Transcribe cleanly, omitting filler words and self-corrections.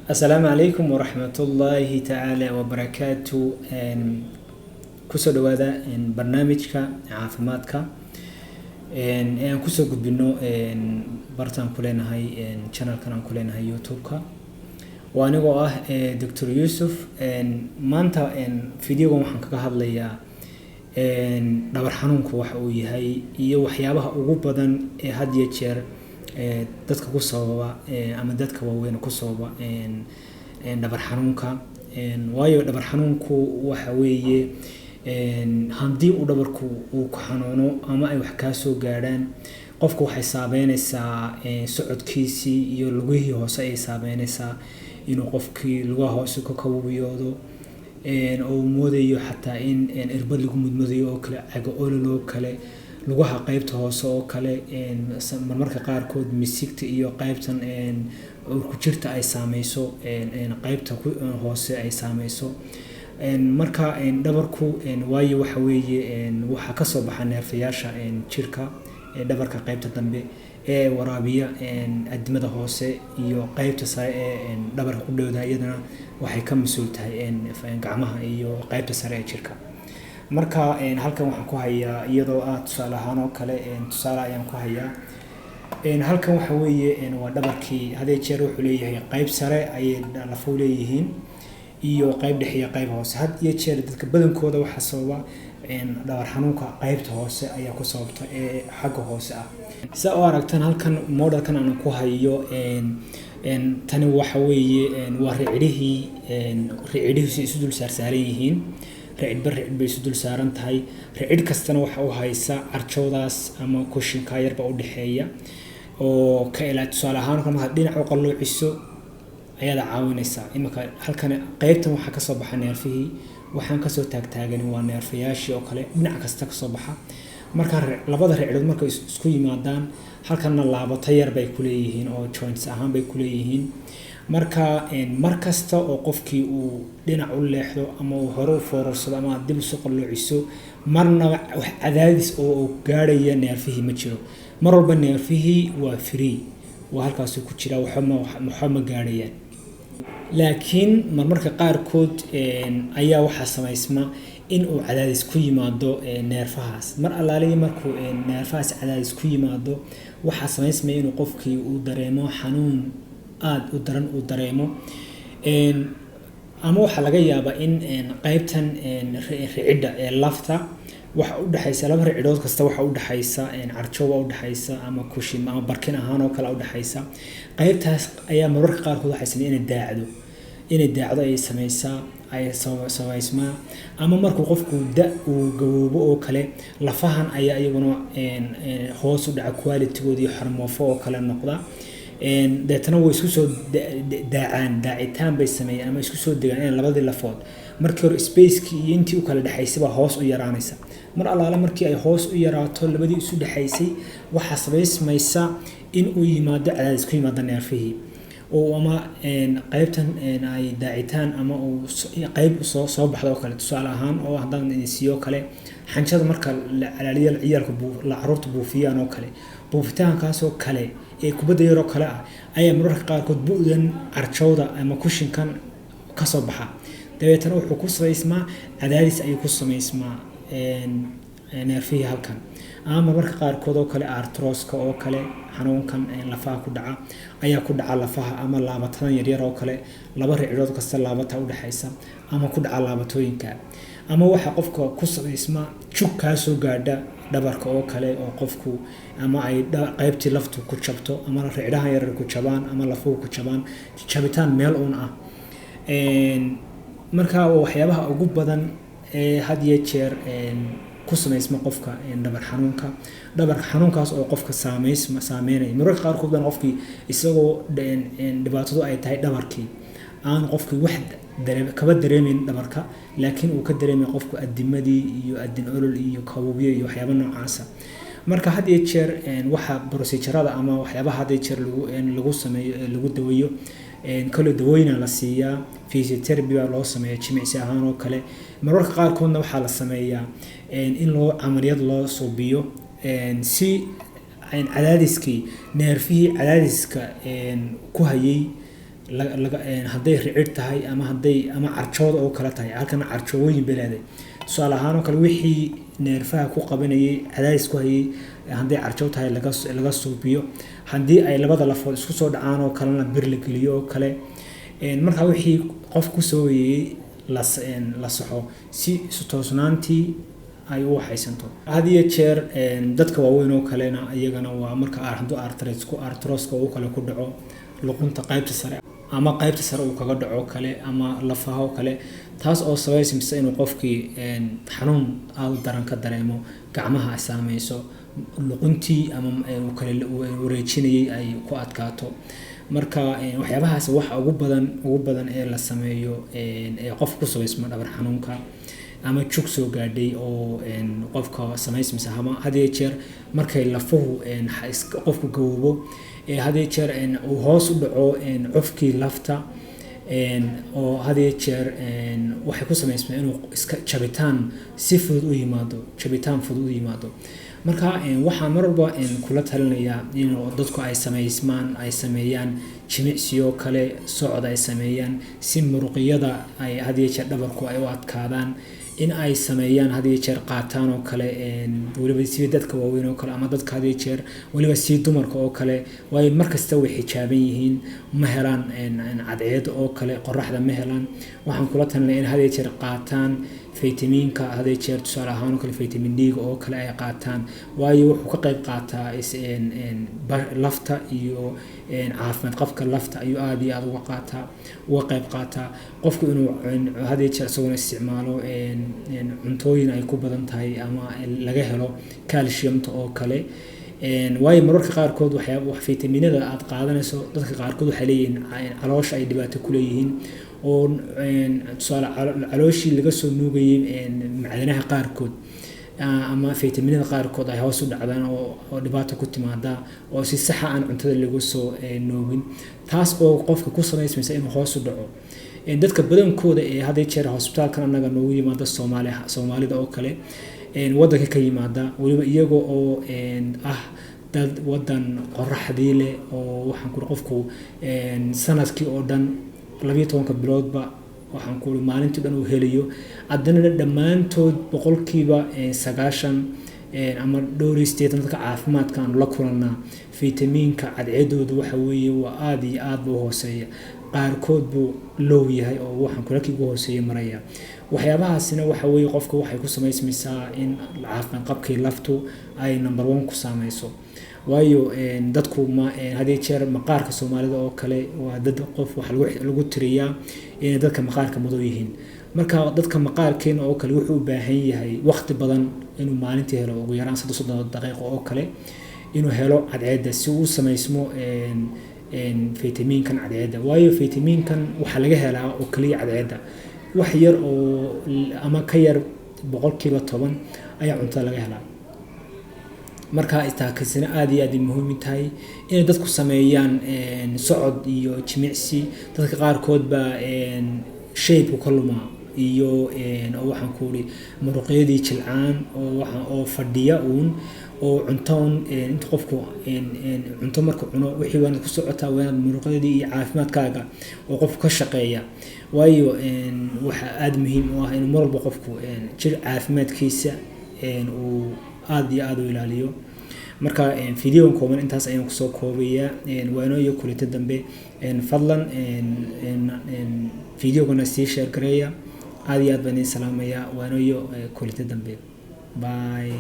السلام عليكم ورحمة الله تعالى وبركاته. كسر هذا برنامجك عافماتك كسر قد بنو برتان كلنا هاي channel كنا كلنا هاي يوتيوبك وأنا جواه دكتور يوسف ما أنت فيديو محنك هذا ليا دبر حنونك وحوي هاي وحيابها وجوبا هدي تشير dadka ku sababa ama dadka waaweyn ku sababa dhabar xanuunka waayo dhabar xanuunku waxa weeye handii uu dhabarku uu ku xanuuno ama ay wax ka soo gaaraan qofku waxay saameynaysaa socodkiisii iyo lugihii hoose ay saameynaysaa inuu qofkii lugaha hoose ka kabubiyoodo oo moodayo xataa in irbad lagu mudmadayo oo kale caga ololo kale lugaha qaybta hoose oo kale marmarka qaar kood misigta iyo qaybtan ku jirta ay saameyso qaybta hoose ay saameyso marka dhabarku waayo waxa weeye waxa ka soo baxa neerfayaasha jirka dhabarka qaybta dambe ee waraabiya adimada hoose iyo qaybta sare ee dhabarka ku dhowdahay iyadana waxay ka mas'uul tahay gacmaha iyo qaybta sare ee jirka marka halkan waxaan ku hayaa iyadoo tusaale ahaan oo kale tusaale ayaan ku hayaa halkan waxa weeye waa dhabarkii hadee jeer wuxuu leeyahay qayb sare ay lafu leeyihiin iyo qayb dhexe iyo qayb hoose had iyo jeer dadka badankooda waxa sababa dhabar xanuunka qaybta hoose ayaa ku sababta xagga hoose ah sida oo aragtaan halkan modelkan aan ku hayo tani waxa weeye waa ricidihii isu dul saaran yihiin ricid bay isu dul saaran tahay ricid kastana waxa uu haysa arjoodaas ama kushinka yarba u dhaxeeya oo ka ilaa tusaale ahaan marka dhinac u qalloociso ayada caawinaysa imika halkan qaybtan waxa ka soo baxa neerfihii waxaan ka soo taagtaagan waa neerfayaashii oo kale dhinac kasta ka soo baxa marka labada ricidood marka isku yimaadaan halkanna laabato yar bay ku leeyihiin oo joints ahaan bay ku leeyihiin marka markasta oo qofkii uu dhinac u leexdo ama uu hore u foorarsado ama dib u soo qalloociso marna wax cadaadis oo gaaraya neerfihii ma jiro mar walba neerfihii waa free waa halkaas ku jira waxa ma gaarayaan laakiin marmarka qaarkood ayaa waxa sameysma in uu cadaadis ku yimaado neerfahaas mar allaaliye markuu neerfahaas cadaadis ku yimaado waxa sameysma inuu qofkii uu dareemo xanuun aad u daran uu dareemo ama waxa laga yaabaa in qaybtan ricidda ee lafta waxa u dhaxaysa laba ricidood kasta waxa u dhaxaysa arjooba u dhaxaysa ama kushin ama barkin ahaan oo kale u dhaxaysa qaybtaas ayaa mararka qaar kood waxay inay daacdo ay sameysaa ay sameysmaa ama markuu qofku uu gaboobo oo kale lafahan ayaa iyaguna hoos u dhaca quality-gooda iyo xarmoofo oo kale noqda deetana way isku soo daacitaan bay sameeyeen ama isku soo degaan labadii lafood markii hore spacekii iyo intii u kala dhaxaysay baa hoos u yaraanaysa mar allaala markii ay hoos u yaraato labadii isu dhaxaysay waxaa sameysmaysa in uu yimaado cadaadis ku yimaado neerfihii oo ama qaybtan ay daacitaan ama uu qayb soo baxdo oo kale tusaale ahaan oo haddaan siiyo kale xanjada marka calaaliyaal ciyaalka la caruurta buufiyaan oo kale buufitaankaas oo kale ee kubadda yaroo kale ah ayaa mararka qaarkood bu'dan arjowda ama kushinkan ka soo baxa dabeetana wuxuu ku sameysmaa cadaadis ayuu ku sameysmaa neerfihii halkan ama mararka qaarkood oo kale artroska oo kale xanuunkan lafaha ku dhaca ayaa ku dhaca lafaha ama laabatadan yaryar oo kale laba ricidood kasta laabata u dhaxaysa ama ku dhaca laabatooyinka ama waxa qofka ku sameysmaa jug ka soo gaadha dhabarka oo kale oo qofku ama ay qaybtii laftu ku jabto ama ricidaha yaryar ku jabaan ama lafuhu ku jabaan jabitaan meel uun ah marka waxyaabaha ugu badan ee had iyo jeer ku sameysma qofka dhabar xanuunkaas oo qofka saameynaya mararka qaar kood qofkii isagoo dhibaatadu ay tahay dhabarkii aan qofkii wax kaba dareemin dhabarka laakiin uu ka dareemay qofku adimadii iyo adin olol iyo kabubiyo iyo waxyaabo noocaasa marka had iyo jeer waxa procedure-ada ama waxyaabaha had iyo jeer lagu sameeyo lagu daweeyo kala daweyna la siiyaa physiotherapy baa loo sameeyaa jimicsi ahaan oo kale mararka qaar koodna waxa la sameeyaa in loo amariyad loo suubiyo si cadaadiskii neerfihii cadaadiska ku hayay hadday ricir tahay ama carjooda oo kale tahay, halkana carjoowooyin bay leedahay. tusaale ahaan oo kale wixii neerfaha ku qabanayay cadaadis ku hayay hadday carjoow tahay laga suubiyo, haddii ay labada lafood isku soo dhacaan oo kalena bir la geliyo oo kale. marka wixii qof ku soo weeyay la saxo si toosnaantii ay u waxaysanto. had iyo jeer dadka waaweyn oo kalena iyagana waa marka hadduu arthroska uu kale ku dhaco luqunta qaybta sare ama qaybta sare uu kaga dhaco kale ama lafaha oo kale, taas oo sabaysimsa inuu qofkii xanuun aad u daran ka dareemo, gacmaha ay saameyso, luquntii ama uu kale wareejinayay ay ku adkaato. marka waxyaabahaas waxa ugu badan ee la sameeyo ee qof ku sabaysmo dhabar xanuunka ama jug soo gaadhay oo qofka samaysmisa ama had iyo jeer markay lafuhu qofku gawoobo had iyo jeer uu hoos u dhaco cufkii lafta oo had iyo jeer waxay ku samaysmaa inuu iska jabitaan fudud u yimaado. marka waxaan mar walba kula talinayaa in dadku ay sameeyaan jimicsiyo kale, socod ay sameeyaan si muruqyada ay had iyo jeer dhabarku ay u adkaadaan, in ay sameeyaan had iyo jeer qaataan oo kale waliba si dadka waaweyn oo kale ama dadka had iyo jeer waliba si dumarka oo kale, way markasta way xijaaban yihiin, ma helaan cadceed oo kale, qorraxda ma helaan. waxaan kula talinayaa in had iyo jeer qaataan faytamiinka, had iyo jeer tusaale ahaan oo kale vitamin D oo kale ay qaataan, waayo wuxuu ka qayb qaataa lafta iyo caafimaad qabka lafta ayuu aad iyo aad uga qayb qaataa. qofku inuu had iyo jeer isagoo isticmaalo cuntooyin ay ku badan tahay ama laga helo calciumta oo kale, waayo mararka qaarkood wax faytamiinada aad qaadanayso dadka qaarkood waxay leeyihiin caloosha ay dhibaato ku leeyihiin oo tusaale calooshii laga soo nuugayay macdanaha qaarkood ama faytamiinada qaarkood ay hoos u dhacdaan oo dhibaato ku timaada oo si sax ah aan cuntada lagu soo nuugin, taas oo qofka ku samaysmaysa inuu hoos u dhaco. dadka badankooda ee had iyo jeer hospitaalkan anaga noogu yimaada Soomaalida oo kale wadanka ka yimaada, waliba iyaga oo dad wadan qorraxdii leh oo waxaan ku qofku sanadkii oo dhan 12 biloodba waxaan ku maalintii dhan uu helayo, haddana dhammaantood boqolkiiba 90 ama dhowristeed dadka caafimaadka aan la kulanaa faytamiinka cadceedoodu waxa weeye waa aad iyo aad u hooseeya, qaarkood buu low yahay oo waxaan ku rakiga hooseeya maraya. waxyaabahaasina waxa weeye qofka waxay ku samaysmaysaa in caafimaad qabkii laftu ay number 1 ku saameyso, waayo dadku had iyo jeer maqaarka Soomaalida oo kale waa dad qof wax lagu tiriyaa in dadka maqaarka madow yihiin. marka dadka maqaarkeen oo kale wuxuu u baahan yahay waqti badan inuu maalintii helo ugu yaraan 30 daqiiqo oo kale inuu helo cadceedda si uu sameysmo faytamiinkan cadceedda, waayo faytamiinkan waxa laga helaa oo kaliya cadceedda, wax yar oo ama ka yar 10% ayaa cuntada laga helaa. marka istaakasina aad iyo aad muhiim tahay in dadku sameeyaan socod iyo jimicsi. dadka qaarkood ba shape ku luma iyo waxaan ku ri muruqyadii jilcaan oo fadhiya oo cuntoon inta qofku cunto marka cuno wixii waan ku socotaa waan muruqyadii iyo caafimaadkaaga oo qofku ka shaqeeya, waayo waxa aad muhiim u ah in mar walba qofku jir caafimaadkiisa uu aad iyo aad u ilaaliyo. marka fiidiyoon kooban intaas ayaan ku soo koobayaa, waano iyo kulinta dambe fadlan fiidiyogana sii share gareeya. aad iyo aad baan idin salaamayaa, waano iyo kulinta dambe. bye.